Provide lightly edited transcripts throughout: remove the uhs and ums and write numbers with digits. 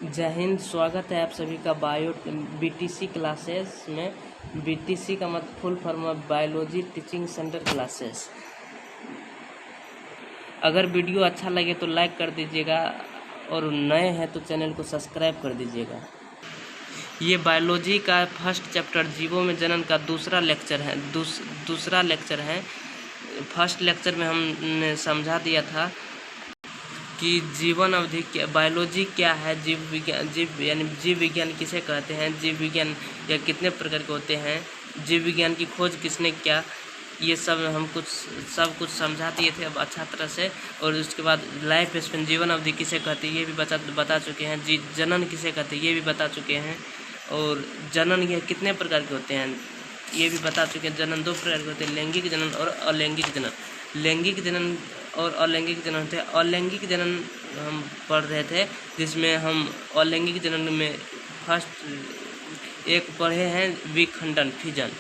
जय हिंद। स्वागत है आप सभी का बीटीसी क्लासेस में। बीटीसी का मतलब full form of biology teaching centre classes. अगर वीडियो अच्छा लगे तो लाइक कर दीजिएगा और नए हैं तो चैनल को सब्सक्राइब कर दीजिएगा। ये बायोलॉजी का फर्स्ट चैप्टर जीवों में जनन का दूसरा लेक्चर है। फर्स्ट लेक्चर में हमने समझा दिया था कि जीवन अवधि क्या, बायोलॉजी क्या है, जीव विज्ञान किसे कहते हैं, जीव विज्ञान या कितने प्रकार के होते हैं, जीव विज्ञान की खोज किसने किया, ये सब हम सब कुछ समझा दिए थे अब अच्छा तरह से। और उसके बाद लाइफ स्पेन जीवन अवधि किसे कहते हैं ये भी बता चुके हैं। जनन किसे कहते हैं ये भी बता चुके हैं। और जनन ये कितने प्रकार के होते हैं ये भी बता चुके हैं। जनन दो प्रकार के होते हैं, लैंगिक जनन और अलैंगिक जनन। लैंगिक जनन और अलैंगिक जनन होते हैं। अलैंगिक जनन हम पढ़ रहे थे, जिसमें हम अलैंगिक जनन में फर्स्ट एक पढ़े हैं विखंडन, फिजन।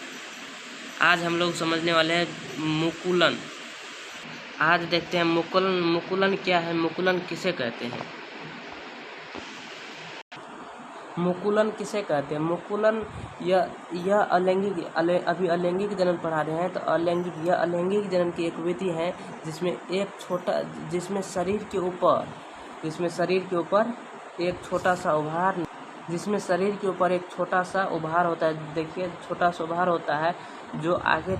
आज हम लोग समझने वाले हैं मुकुलन। आज देखते हैं मुकुलन क्या है, मुकुलन किसे कहते हैं। मुकुलन किसे कहते हैं? मुकुलन यह अभी अलैंगिक जनन पढ़ा रहे हैं तो अलैंगिक जनन की एक विधि है जिसमें शरीर के ऊपर एक छोटा सा उभार होता है। देखिए, छोटा सा उभार होता है जो आगे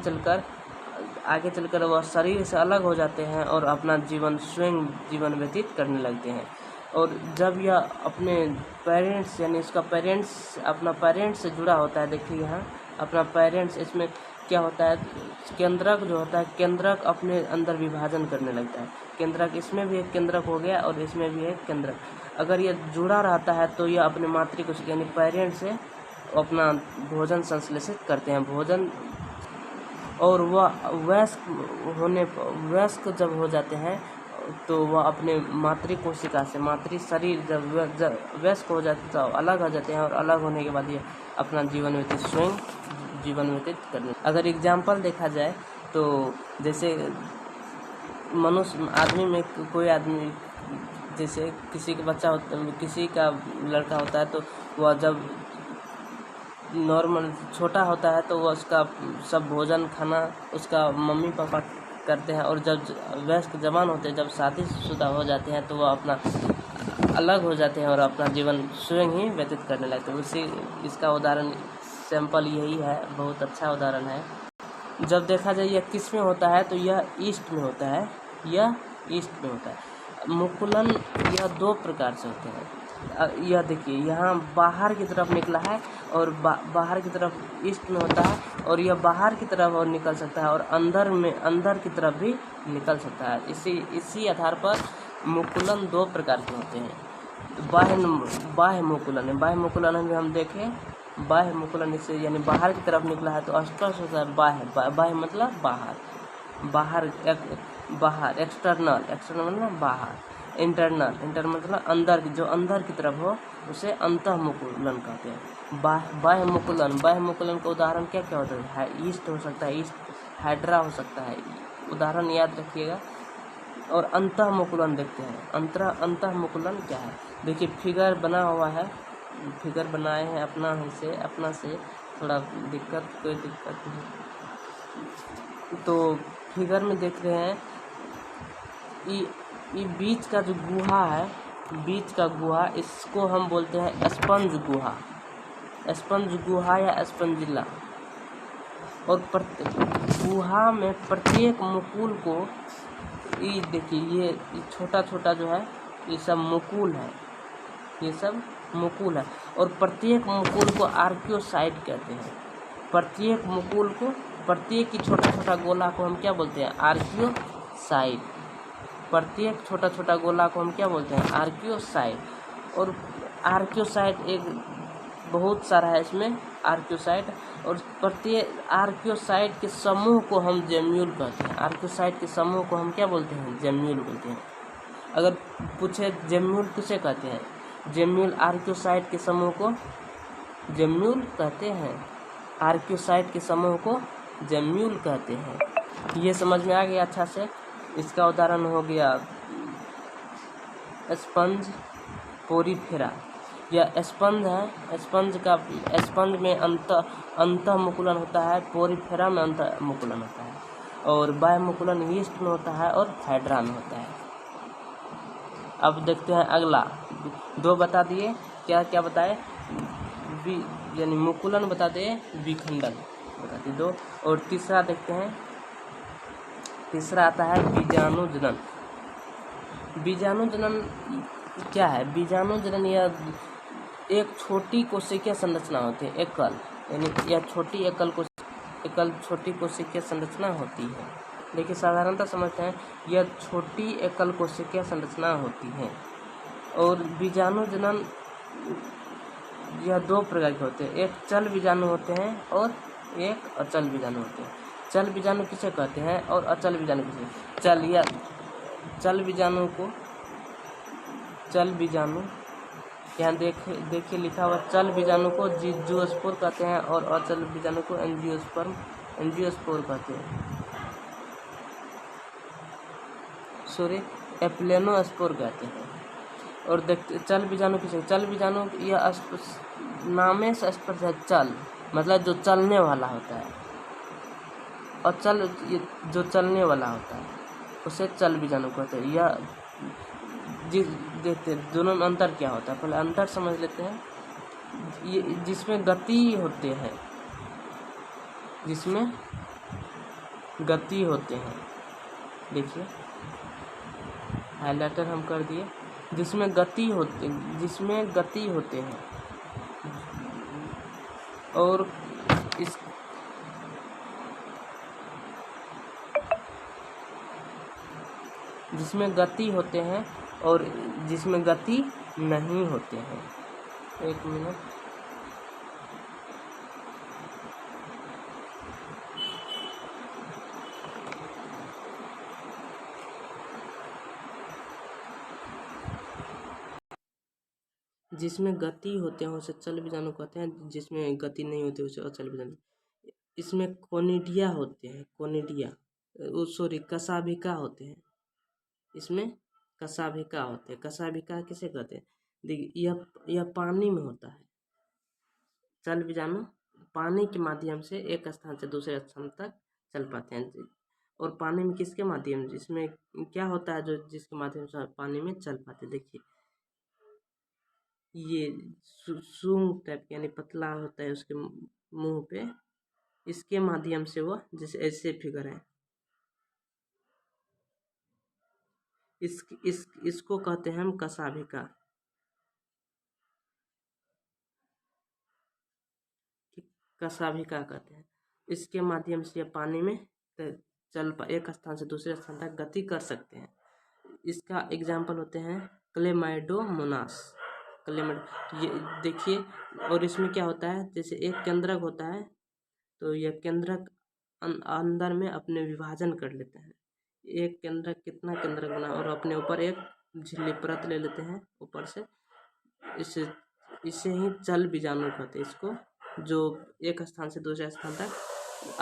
चलकर वह शरीर से अलग हो जाते हैं और अपना स्वयं जीवन व्यतीत करने लगते हैं। और जब यह अपने पेरेंट्स यानी इसका अपना पेरेंट्स से जुड़ा होता है, देखिए यहाँ अपना पेरेंट्स, इसमें क्या होता है, केंद्रक अपने अंदर विभाजन करने लगता है। केंद्रक, इसमें भी एक केंद्रक हो गया और इसमें भी एक केंद्रक। अगर यह जुड़ा रहता है तो यह अपने मातृकोश यानी पेरेंट्स से अपना भोजन संश्लेषित करते हैं, भोजन। और वह वयस्क जब हो जाते हैं तो वह अपने मातृ कोशिका से, मातृ शरीर जब वयस्क हो जाते तो अलग हो जाते हैं। और अलग होने के बाद ये अपना स्वयं जीवन व्यतीत करने। अगर एग्जाम्पल देखा जाए तो जैसे आदमी में कोई आदमी, जैसे किसी का लड़का होता है तो वह जब नॉर्मल छोटा होता है तो वह उसका सब भोजन खाना उसका मम्मी पापा करते हैं। और जब वयस्क जवान होते हैं, जब शादीशुदा हो जाते हैं तो वह अपना अलग हो जाते हैं और अपना जीवन स्वयं ही व्यतीत करने लगते हैं। इसका उदाहरण सैंपल यही है, बहुत अच्छा उदाहरण है। जब देखा जाए यह किस में होता है तो यह ईस्ट में होता है, मुकुलन यह दो प्रकार से होते हैं। यह देखिए यहाँ बाहर की तरफ निकला है और बाहर की तरफ ईस्ट में होता है, और यह बाहर की तरफ और निकल सकता है और अंदर की तरफ भी निकल सकता है। इसी आधार पर मुकुलन दो प्रकार के होते हैं। बाह्य मुकुलन में हम देखें, बाह्य मुकुलन इससे यानी बाहर की तरफ निकला है तो अस्पष्ट होता है बाह्य मतलब बाहर, एक्सटर्नल मतलब बाहर, इंटरनल मतलब अंदर, जो अंदर की तरफ हो उसे अंतः मुकुलन कहते हैं। बाह्य मुकुलन का उदाहरण क्या होता है? ईस्ट हो सकता है, ईस्ट हाइड्रा हो सकता है, उदाहरण याद रखिएगा। और अंतः मुकुलन देखते हैं। अंतः मुकुलन क्या है? देखिए, फिगर बना हुआ है, फिगर बनाए हैं अपना से थोड़ा कोई दिक्कत नहीं। तो फिगर में देख रहे हैं ये बीच का जो गुहा है, इसको हम बोलते हैं स्पंज गुहा या स्पंजिला। और गुहा में प्रत्येक मुकुल को, ये देखिए ये छोटा जो है ये सब मुकुल है। और प्रत्येक मुकुल को आर्कियोसाइट कहते हैं। प्रत्येक की छोटा गोला को हम क्या बोलते हैं? आर्कियोसाइट। प्रत्येक छोटा गोला को हम क्या बोलते हैं? आर्कियोसाइट। और आर्कियोसाइट एक बहुत सारा है इसमें आर्कियोसाइट। और प्रत्येक आर्कियोसाइट के समूह को हम जेम्यूल कहते हैं। आर्कियोसाइट के समूह को हम क्या बोलते हैं? जेम्यूल बोलते हैं। अगर पूछे जेम्यूल किसे कहते हैं? जेम्यूल आर्कियोसाइट के समूह को जेम्यूल कहते हैं। आर्कियोसाइट के समूह को जेम्यूल कहते हैं। ये समझ में आ गया अच्छा से। इसका उदाहरण हो गया स्पंज पोरीफेरा। यह स्पंज है। स्पंज में अंतः मुकुलन होता है, पोरिफेरा में अंतः मुकुलन होता है, और बाह्य मुकुलन यीस्ट में होता है और हाइड्रा में होता है। अब देखते हैं अगला, दो बता दिए, क्या क्या बताए, यानी मुकुलन बता दिए, विखंडन बता दिए दो, और तीसरा देखते हैं, तीसरा आता है बीजाणुजनन। बीजाणुजनन क्या है? बीजाणुजनन यह एक छोटी कोशिकीय संरचना होती है, एकल, यानी यह छोटी छोटी कोशिकीय संरचना होती है। देखिए साधारणतः समझते हैं, यह छोटी एकल कोशिकीय संरचना होती है। और बीजाणुजनन यह दो प्रकार के होते हैं, एक चल बीजाणु होते हैं और एक अचल बीजाणु होते हैं। चल बीजाणु किसे कहते हैं और अचल बीजाणु किसे? चल बीजाणु यहाँ देखिए लिखा हुआ, चल बीजाणु को जियोस्पोर कहते हैं और अचल बीजाणु को एंजियोस्पोर कहते हैं, सॉरी एप्लेनोस्पोर कहते हैं। और देखते चल बीजाणु किसे? चल बीजाणु यह नामे से स्पष्ट है, चल मतलब जो चलने वाला होता है, और चल जो चलने वाला होता है उसे चल बीजाणु कहते हैं। यह देखते दोनों में अंतर क्या होता है, पहले अंतर समझ लेते हैं। ये जिसमें गति होते हैं, जिसमें गति होते हैं, देखिए हाइलाइटर हम कर दिए, जिसमें गति होते हैं, और इस जिसमें गति होते हैं और जिसमें गति नहीं होते हैं। एक मिनट, जिसमें गति होते हैं उसे चल बीजाणु कहते हैं, जिसमें गति नहीं होती उसे अचल बीजाणु। इसमें कोनिडिया होते हैं, कशाभिका होते हैं, इसमें कशाभिका होते हैं। कशाभिका किसे कहते हैं? देखिए यह पानी में होता है। चल बीजाणु पानी के माध्यम से एक स्थान से दूसरे स्थान तक चल पाते हैं। और पानी में किसके माध्यम, जिसमें क्या होता है जो जिसके माध्यम से पानी में चल पाते? देखिए ये सूंग टाइप यानी पतला होता है उसके मुंह पे, इसके माध्यम से वो, जैसे ऐसे फिगर है, इसको कहते हैं हम कशाभिका। कशाभिका कहते हैं। इसके माध्यम से ये पानी में एक स्थान से दूसरे स्थान तक गति कर सकते हैं। इसका एग्जाम्पल होते हैं क्लेमाइडोमोनास। ये देखिए, और इसमें क्या होता है, जैसे एक केंद्रक होता है तो यह केंद्रक अंदर में अपने विभाजन कर लेते हैं। एक केंद्रक कितना केंद्रक बना, और अपने ऊपर एक झिल्ली परत ले लेते हैं ऊपर से, इसे ही चल बीजाणु कहते हैं। इसको जो एक स्थान से दूसरे स्थान तक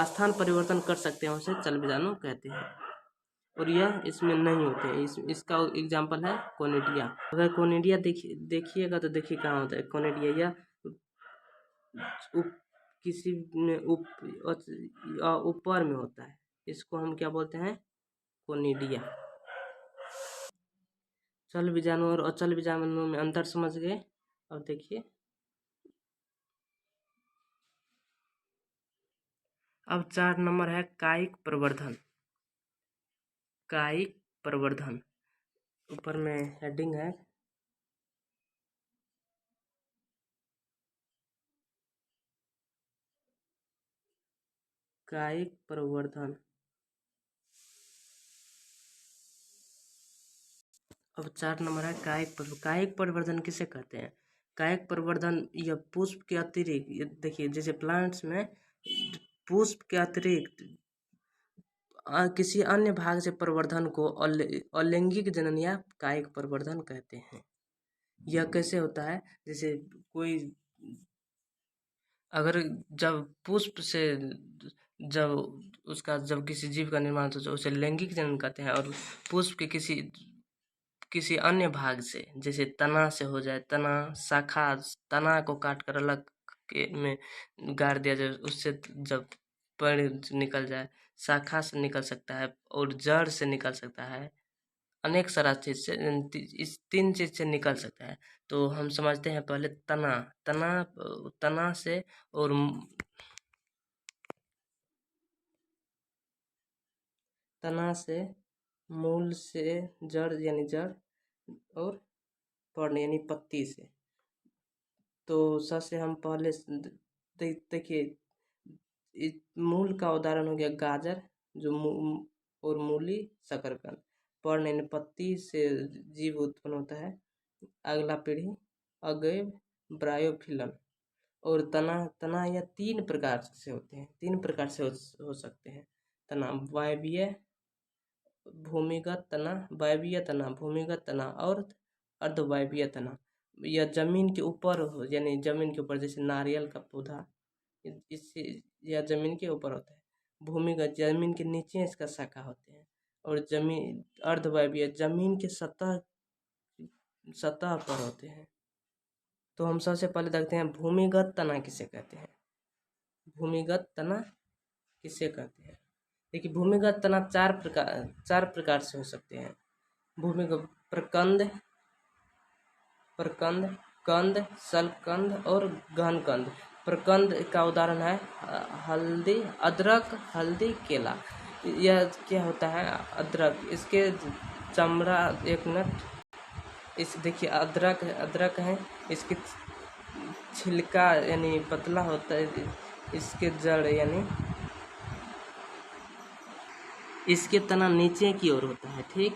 स्थान परिवर्तन कर सकते हैं उसे चल बीजाणु कहते हैं। और यह इसमें नहीं होते हैं। इसका एग्जाम्पल है कोनिडिया। अगर कोनिडिया देखिएगा तो देखिए कहाँ होता है कोनिडिया, या किसी में ऊपर में होता है, इसको हम क्या बोलते हैं? कोनिडिया। चल बीजाणु और अचल बीजाणु में अंतर समझ गए। अब देखिए, अब 4 नंबर है कायिक प्रवर्धन। कायिक प्रवर्धन, ऊपर में हेडिंग है कायिक प्रवर्धन। अब 4 नंबर है कायिक प्रवर्धन किसे कहते हैं? कायिक प्रवर्धन यह पुष्प के अतिरिक्त, देखिए जैसे प्लांट्स में पुष्प के अतिरिक्त किसी अन्य भाग से प्रवर्धन को अलैंगिक जनन या कायिक प्रवर्धन कहते हैं। यह कैसे होता है? जैसे कोई अगर जब पुष्प से जब किसी जीव का निर्माण होता है उसे लैंगिक जनन कहते हैं, और पुष्प के किसी किसी अन्य भाग से, जैसे तना से हो जाए, तना शाखा, तना को काट कर अलग के में गाड़ दिया जाए, उससे जब पेड़ निकल जाए, शाखा से निकल सकता है और जड़ से निकल सकता है, अनेक सारा चीज से, इस 3 चीज से निकल सकता है। तो हम समझते हैं पहले तना। तना से और तना से, मूल से, जड़ यानी जड़, और पर्ण यानी पत्ती से। तो सबसे हम पहले देखिए, मूल का उदाहरण हो गया गाजर, जो और मूली शकरकंद। पर्ण यानी पत्ती से जीव उत्पन्न होता है, अगला पीढ़ी अगेव ब्रायोफिलन। और तना यह 3 प्रकार से होते हैं, 3 प्रकार से हो सकते हैं तना: वायवीय, भूमिगत तना, वायवीय तना, भूमिगत तना और अर्धवायवीय तना। यह जमीन के ऊपर हो, यानी जमीन के ऊपर, जैसे नारियल का पौधा, इससे यह जमीन के ऊपर होता है। भूमिगत, जमीन के नीचे इसका शाखा होते हैं। और जमीन अर्धवायवीय, जमीन के सतह पर होते हैं। तो हम सबसे पहले देखते हैं भूमिगत तना किसे कहते हैं। भूमिगत तना किसे कहते हैं? देखिए, भूमिगत तना 4 प्रकार से हो सकते हैं। भूमिगत प्रकंद, कंद, शल्कंद और गहन कंद। प्रकंद का उदाहरण है हल्दी, अदरक, हल्दी, केला। यह क्या होता है? अदरक, इसके चमड़ा, 1 मिनट, इस देखिए अदरक है, इसके छिलका यानी पतला होता है, इसके जड़ यानी इसके तना नीचे की ओर होता है, ठीक।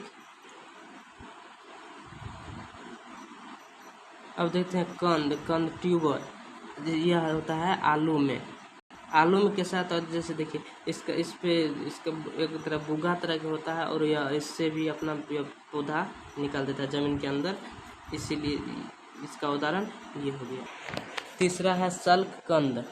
अब देखते हैं कंद ट्यूबर, यह होता है आलू में के साथ। और जैसे देखिए इसका एक तरह बुगा तरह का होता है, और यह इससे भी अपना पौधा निकाल देता है जमीन के अंदर, इसीलिए इसका उदाहरण ये हो गया। तीसरा है शल्ककंद।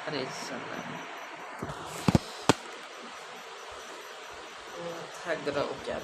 अरे क्या